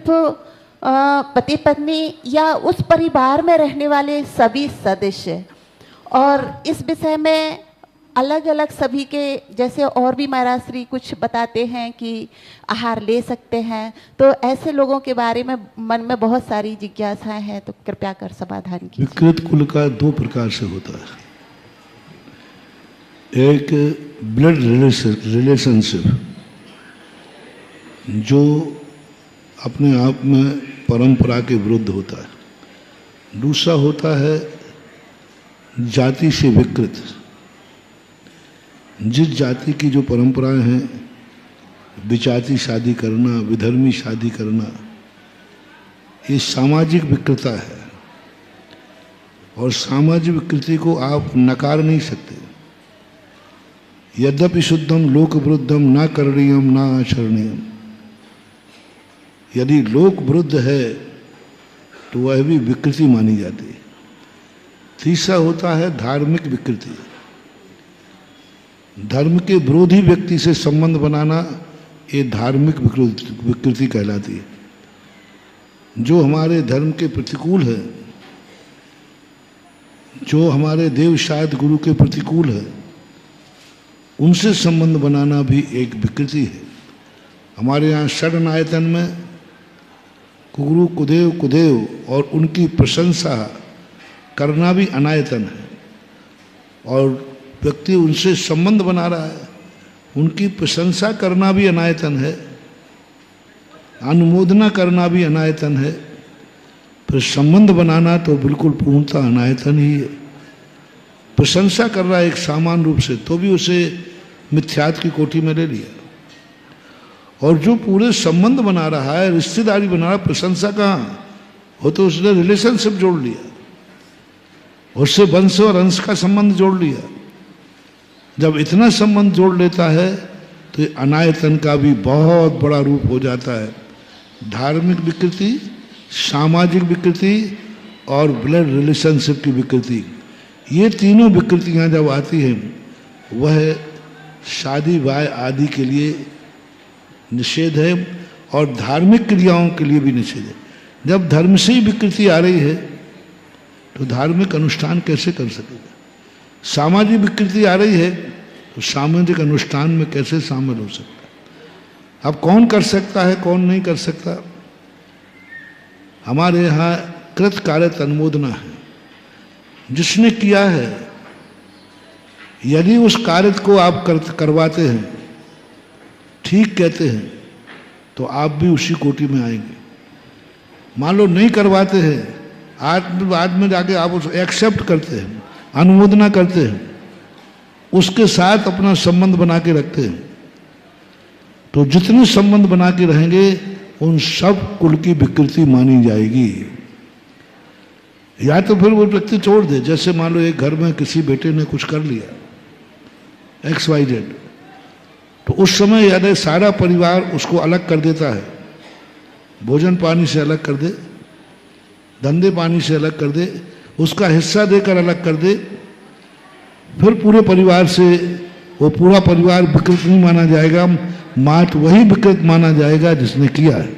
पति पत्नी या उस परिवार में रहने वाले सभी सदस्य। और इस विषय में अलग अलग सभी के, जैसे और भी महाराज श्री कुछ बताते हैं कि आहार ले सकते हैं, तो ऐसे लोगों के बारे में मन में बहुत सारी जिज्ञासाएं हैं, तो कृपया कर समाधान कीजिए। विकृत कुल का दो प्रकार से होता है। एक ब्लड रिलेशनशिप जो अपने आप में परंपरा के विरुद्ध होता है। दूसरा होता है जाति से विकृत। जिस जाति की जो परंपराएं हैं, विजाति शादी करना, विधर्मी शादी करना, ये सामाजिक विकृता है और सामाजिक विकृति को आप नकार नहीं सकते। यद्यपि शुद्धम लोक विरुद्धम ना करणीयम ना आचरणीयम। यदि लोक विरुद्ध है तो वह भी विकृति मानी जाती है। तीसरा होता है धार्मिक विकृति। धर्म के विरोधी व्यक्ति से संबंध बनाना, ये धार्मिक विकृति कहलाती है। जो हमारे धर्म के प्रतिकूल है, जो हमारे देव शायद गुरु के प्रतिकूल है, उनसे संबंध बनाना भी एक विकृति है। हमारे यहाँ षड आयतन में गुरु कुदेव कुदेव और उनकी प्रशंसा करना भी अनायतन है, और व्यक्ति उनसे संबंध बना रहा है, उनकी प्रशंसा करना भी अनायतन है, अनुमोदना करना भी अनायतन है, फिर संबंध बनाना तो बिल्कुल पूर्णतः अनायतन ही है। प्रशंसा कर रहा है एक सामान्य रूप से, तो भी उसे मिथ्यात्व की कोटि में ले लिया। और जो पूरे संबंध बना रहा है, रिश्तेदारी बना रहा है, प्रशंसा कहाँ हो, तो उसने रिलेशनशिप जोड़ लिया, उससे वंश और अंश का संबंध जोड़ लिया। जब इतना संबंध जोड़ लेता है तो ये अनायतन का भी बहुत बड़ा रूप हो जाता है। धार्मिक विकृति, सामाजिक विकृति और ब्लड रिलेशनशिप की विकृति, ये तीनों विकृतियां जब आती हैं वह शादी ब्याह आदि के लिए निषेध है और धार्मिक क्रियाओं के लिए भी निषेध है। जब धर्म से ही विकृति आ रही है तो धार्मिक अनुष्ठान कैसे कर सकेगा? सामाजिक विकृति आ रही है तो सामाजिक अनुष्ठान में कैसे शामिल हो सकता है? अब कौन कर सकता है, कौन नहीं कर सकता? हमारे यहाँ कृत कार्य अनुमोदना है। जिसने किया है, यदि उस कार्य को आप करवाते हैं, ठीक कहते हैं, तो आप भी उसी कोटि में आएंगे। मान लो नहीं करवाते हैं, बाद में जाके आप उसको एक्सेप्ट करते हैं, अनुमोदना करते हैं, उसके साथ अपना संबंध बना के रखते हैं, तो जितने संबंध बना के रहेंगे उन सब कुल की विकृति मानी जाएगी। या तो फिर वो व्यक्ति छोड़ दे। जैसे मान लो एक घर में किसी बेटे ने कुछ कर लिया XYZ, तो उस समय यदि सारा परिवार उसको अलग कर देता है, भोजन पानी से अलग कर दे, धंधे पानी से अलग कर दे, उसका हिस्सा देकर अलग कर दे, फिर पूरे परिवार से वो पूरा परिवार विकृत नहीं माना जाएगा, मात्र वही विकृत माना जाएगा जिसने किया है।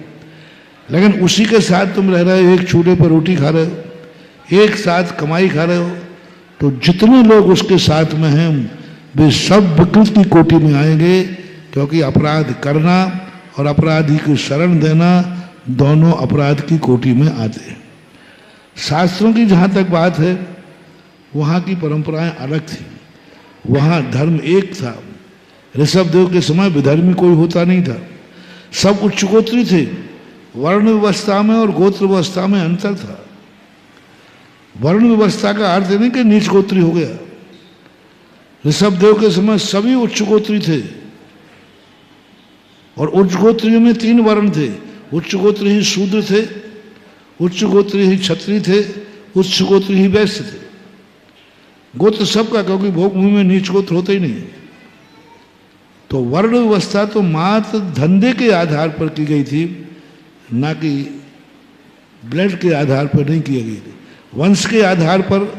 लेकिन उसी के साथ तुम रह रहे हो, एक चूल्हे पर रोटी खा रहे हो, एक साथ कमाई खा रहे हो, तो जितने लोग उसके साथ में हैं वे सब विकृत की कोटि में आएंगे, क्योंकि अपराध करना और अपराधी को शरण देना दोनों अपराध की कोटि में आते हैं। शास्त्रों की जहाँ तक बात है, वहाँ की परंपराएं अलग थी। वहाँ धर्म एक था। ऋषभदेव के समय विधर्मी कोई होता नहीं था, सब उच्चगोत्री थे। वर्ण व्यवस्था में और गोत्र व्यवस्था में अंतर था। वर्ण व्यवस्था का अर्थ नहीं कि नीच गोत्री हो गया। ऋषभदेव के समय सभी उच्चगोत्री थे, और उच्चगोत्रियों में 3 वर्ण थे। उच्चगोत्री ही शूद्र थे, उच्चगोत्री ही क्षत्रिय थे, उच्चगोत्री ही वैश्य थे। गोत्र सबका, क्योंकि भोगभूमि में नीच गोत्र होते ही नहीं। तो वर्ण व्यवस्था तो मात्र धंधे के आधार पर की गई थी, ना कि ब्लड के आधार पर नहीं की गई थी। वंश के आधार पर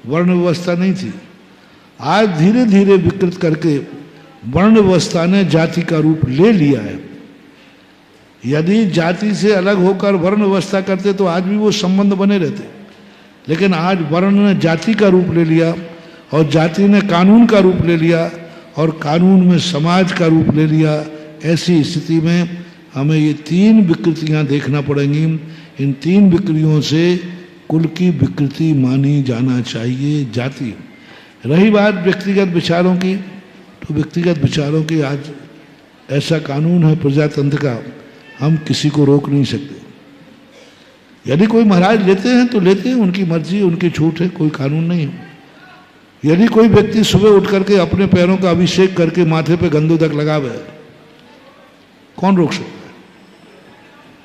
वर्ण व्यवस्था नहीं थी। आज धीरे धीरे विकृत करके वर्ण व्यवस्था ने जाति का रूप ले लिया है। यदि जाति से अलग होकर वर्ण व्यवस्था करते तो आज भी वो संबंध बने रहते, लेकिन आज वर्ण ने जाति का रूप ले लिया और जाति ने कानून का रूप ले लिया और कानून में समाज का रूप ले लिया। ऐसी स्थिति में हमें ये तीन विकृतियां देखना पड़ेंगी। इन तीन विकृतियों से कुल की विकृति मानी जाना चाहिए जाति। रही बात व्यक्तिगत विचारों की, तो व्यक्तिगत विचारों की आज ऐसा कानून है प्रजातंत्र का, हम किसी को रोक नहीं सकते। यदि कोई महाराज लेते हैं तो लेते हैं, उनकी मर्जी, उनकी छूट है, कोई कानून नहीं है। यदि कोई व्यक्ति सुबह उठ करके अपने पैरों का अभिषेक करके माथे पे गंधोदक लगावे, कौन रोक सकता है?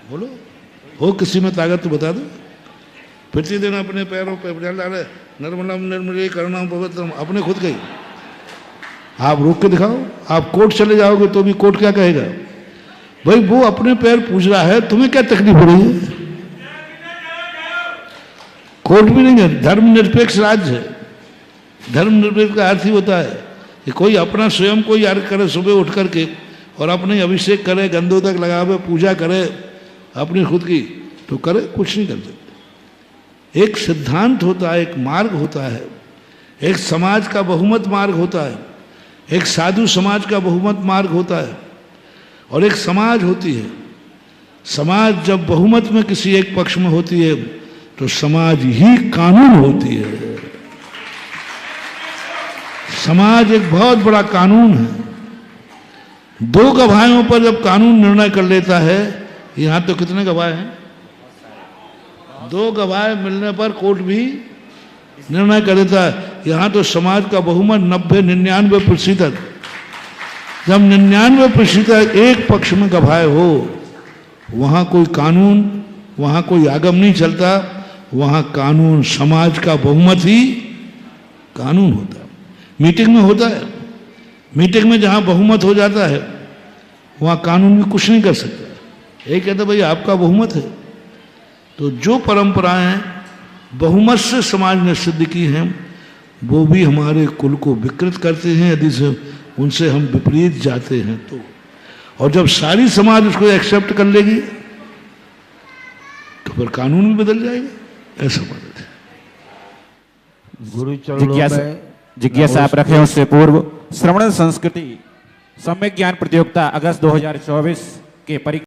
बोलो, हो किसी में ताकत तो बता दो। प्रतिदिन अपने पैरों पर जल डाले, निर्मलम निर्मले करुणाम पवित्रम, अपने खुद गई। आप रोक के दिखाओ। आप कोर्ट चले जाओगे तो भी कोर्ट क्या कहेगा? भाई वो अपने पैर पूज रहा है, तुम्हें क्या तकलीफ हो रही है? कोर्ट भी नहीं है, धर्मनिरपेक्ष राज्य है। धर्मनिरपेक्ष का अर्थ ही होता है कि कोई अपना स्वयं कोई याद करे सुबह उठ करके और अपने अभिषेक करे, गंधोदक लगावे, पूजा करे अपनी खुद की, तो करे, कुछ नहीं कर सकते। एक सिद्धांत होता है, एक मार्ग होता है, एक समाज का बहुमत मार्ग होता है, एक साधु समाज का बहुमत मार्ग होता है और एक समाज होती है। समाज जब बहुमत में किसी एक पक्ष में होती है तो समाज ही कानून होती है। समाज एक बहुत बड़ा कानून है। दो गवाहों पर जब कानून निर्णय कर लेता है, यहां तो कितने गवाह हैं? दो गवाह मिलने पर कोर्ट भी निर्णय कर देता है। यहां तो समाज का बहुमत 90-99%। जब 99% एक पक्ष में गवाह हो, वहां कोई कानून, वहां कोई आगम नहीं चलता, वहां कानून, समाज का बहुमत ही कानून होता है। मीटिंग में होता है, मीटिंग में जहां बहुमत हो जाता है वहां कानून भी कुछ नहीं कर सकता। ये कहते भाई आपका बहुमत है। तो जो परंपराएं बहुमत से समाज ने सिद्ध की हैं वो भी हमारे कुल को विकृत करते हैं यदि से उनसे हम विपरीत जाते हैं तो। और जब सारी समाज उसको एक्सेप्ट कर लेगी तो फिर कानून भी बदल जाएगा। ऐसा बात है। गुरु चरणों में जिज्ञासा आप रखें उससे पूर्व श्रवण संस्कृति सम्यक ज्ञान प्रतियोगिता अगस्त 2024 के परीक्षा